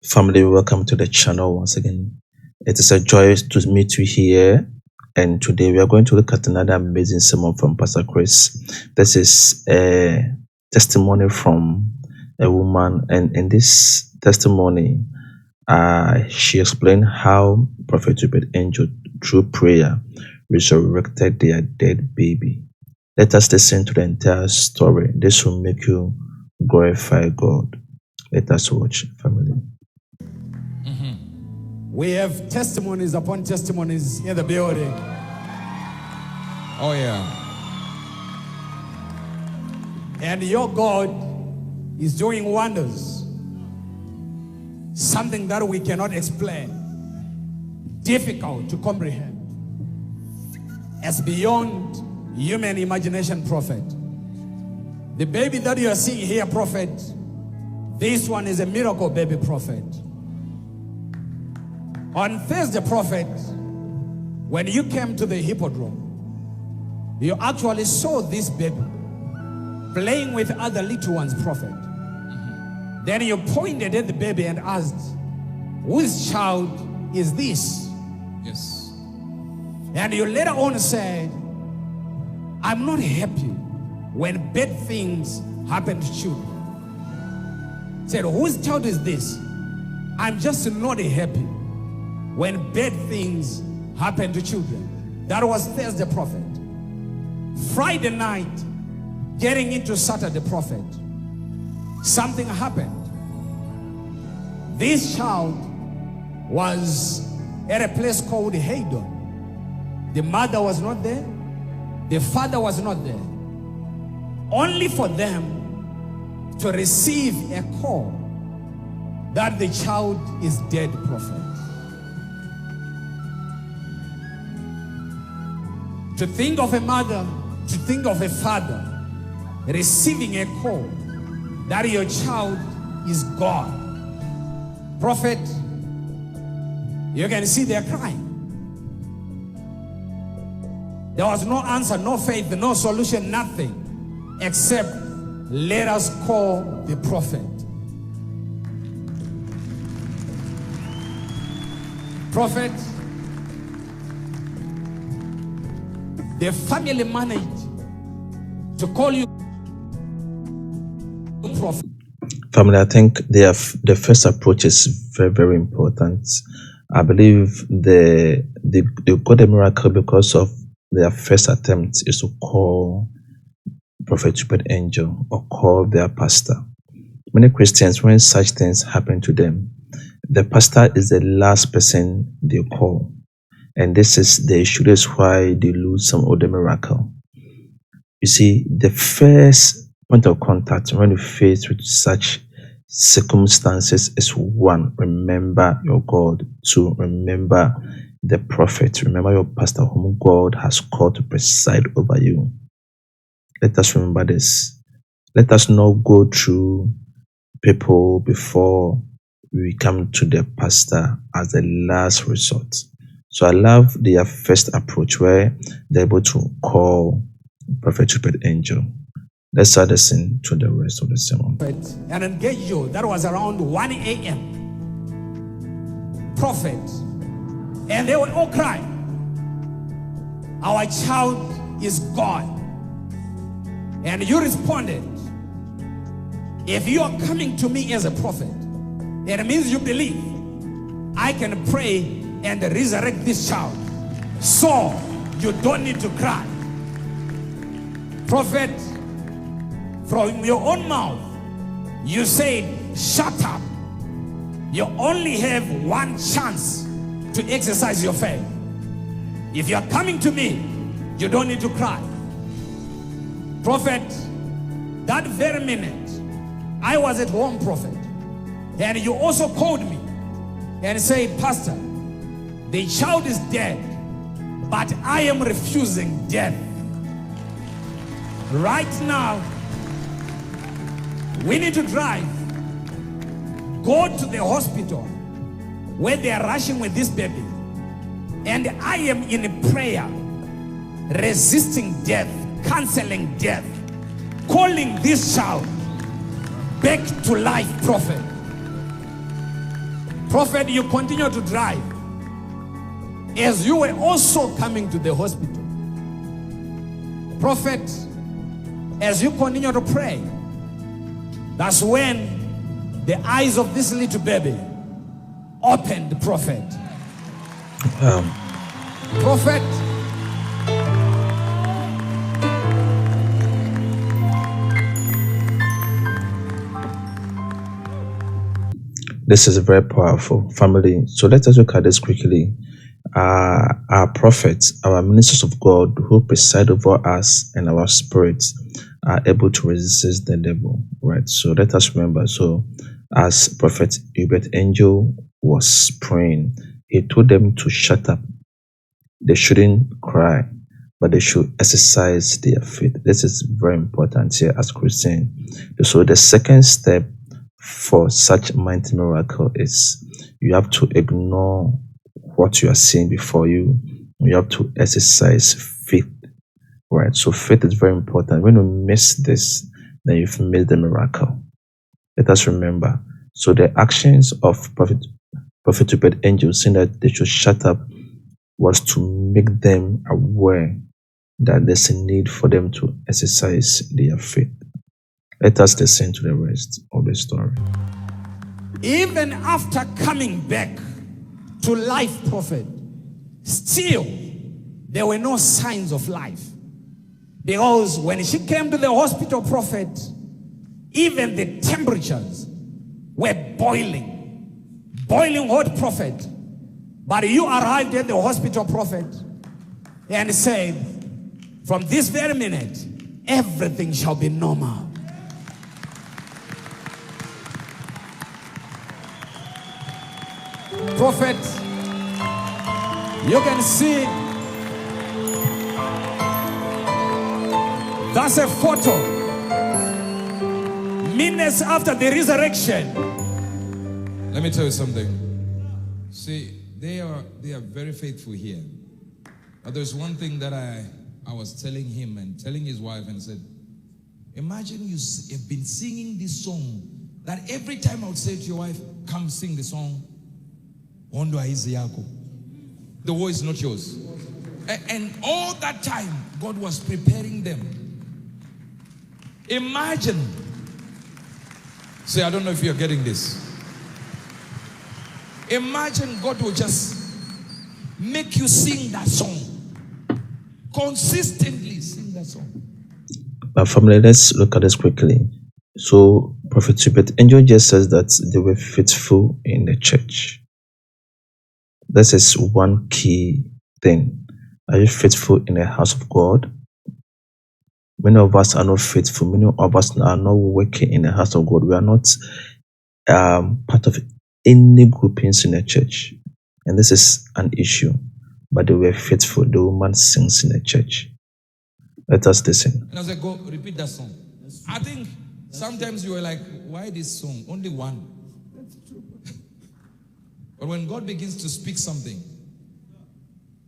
Family, welcome to the channel once again. It is a joy to meet you here. And today we are going to look at another amazing sermon from Pastor Chris. This is a testimony from a woman, and in this testimony, she explained how Prophet Uebert Angel, through prayer, resurrected their dead baby. Let us listen to the entire story. This will make you glorify God. Let us watch, family. We have testimonies upon testimonies in the building. Oh, yeah. And your God is doing wonders. Something that we cannot explain. Difficult to comprehend. As beyond human imagination, Prophet. The baby that you are seeing here, Prophet, this one is a miracle baby, Prophet. On Thursday, Prophet, when you came to the hippodrome, you actually saw this baby playing with other little ones, Prophet. Then you pointed at the baby and asked, whose child is this? Yes. And you later on said, I'm not happy when bad things happen to children. Said, whose child is this? I'm just not happy when bad things happen to children. That was Thursday, Prophet. Friday night, getting into Saturday, Prophet, something happened. This child was at a place called Haydon. The mother was not there. The father was not there. Only for them to receive a call that the child is dead, Prophet. To think of a mother, to think of a father receiving a call that your child is gone. Prophet, you can see they're crying. There was no answer, no faith, no solution, nothing, except let us call the prophet. Prophet, the family managed to call you prophet. Family, I think the first approach is very, very important. I believe they got a miracle because of their first attempt is to call Prophet Uebert Angel or call their pastor. Many Christians, when such things happen to them, the pastor is the last person they call. And this is the issue. That's why they lose some of the miracle. You see, the first point of contact when you face with such circumstances is one, remember your God. Two, remember the prophet. Remember your pastor whom God has called to preside over you. Let us remember this. Let us not go through people before we come to the pastor as the last resort. So I love their first approach where they're able to call Prophet Uebert Angel. Let's start listen to the rest of the sermon. And engage you. That was around 1 a.m. Prophet. And they were all crying. Our child is gone. And you responded, if you are coming to me as a prophet, it means you believe I can pray and resurrect this child. So you don't need to cry. Prophet, from your own mouth, you said, shut up. You only have one chance to exercise your faith. If you're coming to me, you don't need to cry. Prophet, that very minute, I was at home, Prophet, and you also called me and said, Pastor, the child is dead, but I am refusing death. Right now, we need to drive. Go to the hospital where they are rushing with this baby. And I am in prayer, resisting death, canceling death, calling this child back to life, Prophet. Prophet, you continue to drive. As you were also coming to the hospital, Prophet, as you continue to pray, that's when the eyes of this little baby opened, Prophet. Prophet, this is very powerful, family. So let us look at this quickly. Our prophets, our ministers of God who preside over us and our spirits are able to resist the devil, right? So let us remember. So as Prophet Uebert Angel was praying, he told them to shut up. They shouldn't cry, but they should exercise their faith. This is very important here as Christians. So the second step for such mighty miracle is you have to ignore what you are seeing before you. You have to exercise faith, right? So faith is very important. When you miss this, then you've missed the miracle. Let us remember. So the actions of Prophet Uebert Angel saying that they should shut up was to make them aware that there's a need for them to exercise their faith. Let us listen to the rest of the story. even after coming back to life, Prophet, still there were no signs of life. Because when she came to the hospital, Prophet, even the temperatures were boiling hot, Prophet. But you arrived at the hospital, Prophet, and said, from this very minute, everything shall be normal. Prophet, you can see, that's a photo. Minutes after the resurrection. Let me tell you something. See, they are very faithful here. But there's one thing that I was telling him and telling his wife, and said, imagine you have been singing this song that every time I would say to your wife, come sing the song, the voice is not yours. And all that time, God was preparing them. Imagine. See, I don't know if you're getting this. Imagine God will just make you sing that song. Consistently sing that song. Family, let's look at this quickly. So, Prophet Uebert Angel just says that they were faithful in the church. This is one key thing. Are you faithful in the house of God? Many of us are not faithful. Many of us are not working in the house of God. We are not part of any groupings in the church. And this is an issue. But they were faithful. The woman sings in the church. Let us listen. And I was like, go repeat that song. I think sometimes you were like, why this song? Only one. But when God begins to speak something,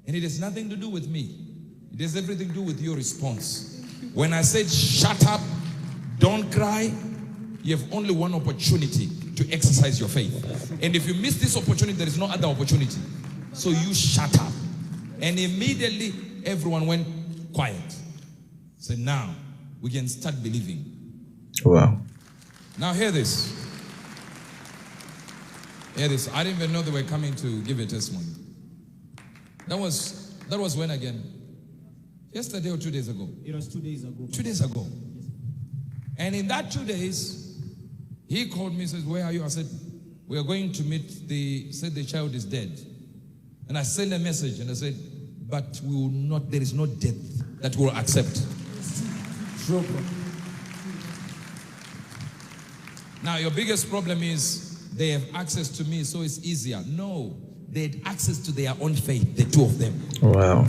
and it has nothing to do with me, it has everything to do with your response. When I said, shut up, don't cry, you have only one opportunity to exercise your faith. And if you miss this opportunity, there is no other opportunity. So you shut up. And immediately, everyone went quiet. So now, we can start believing. Wow. Now hear this. Hear this. I didn't even know they were coming to give a testimony. That was when again? Yesterday or 2 days ago? It was 2 days ago. 2 days ago. And in that 2 days, he called me and says, where are you? I said, we are going to meet said the child is dead. And I sent a message and I said, but we will not, there is no death that we will accept. True. Now your biggest problem is they have access to me, so it's easier. No, they had access to their own faith, the two of them. Wow.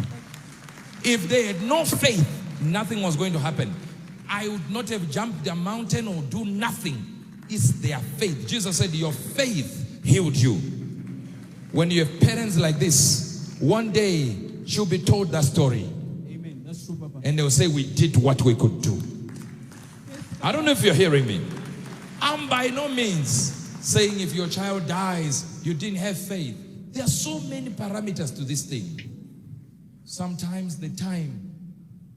If they had no faith, nothing was going to happen. I would not have jumped the mountain or do nothing. It's their faith. Jesus said, your faith healed you. When you have parents like this, one day she'll be told that story. Amen. That's true, Papa. And they'll say, we did what we could do. I don't know if you're hearing me. I'm by no means saying if your child dies, you didn't have faith. There are so many parameters to this thing. Sometimes the time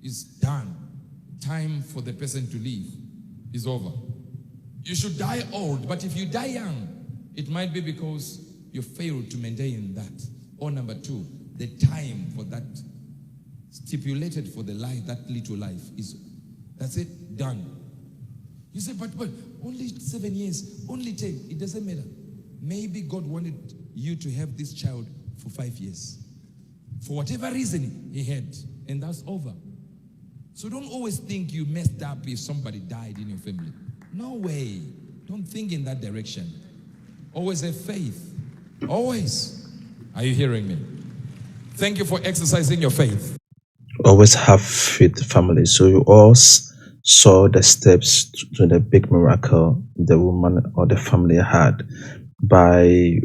is done. Time for the person to leave is over. You should die old, but if you die young, it might be because you failed to maintain that. Or number two, the time for that stipulated for the life, that little life is, that's it, done. You say, but only 7 years, only 10, it doesn't matter. Maybe God wanted you to have this child for 5 years. For whatever reason he had, and that's over. So don't always think you messed up if somebody died in your family. No way. Don't think in that direction. Always have faith. Always. Are you hearing me? Thank you for exercising your faith. Always have faith, family. So you all saw the steps to the big miracle the woman or the family had by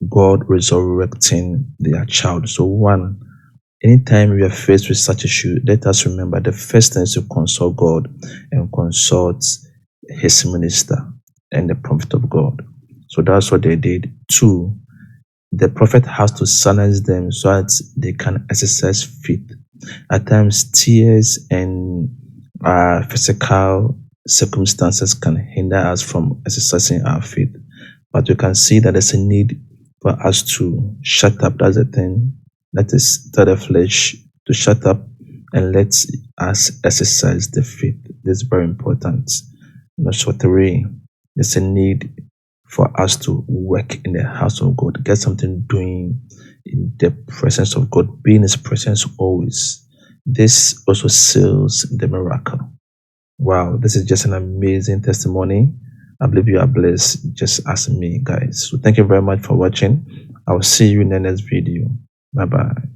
God resurrecting their child. So one, anytime we are faced with such issue, let us remember the first thing is to consult God and consult his minister and the prophet of God. So that's what they did. Two, the prophet has to silence them so that they can exercise faith. At times, tears and physical circumstances can hinder us from exercising our faith. But you can see that there's a need for us to shut up. That's the thing. Let us tell the flesh to shut up and let us exercise the faith. This is very important. So three, there's a need for us to work in the house of God, get something doing in the presence of God, be in his presence always. This also seals the miracle. Wow, this is just an amazing testimony. I believe you are blessed just as me, guys. So thank you very much for watching. I will see you in the next video. Bye-bye.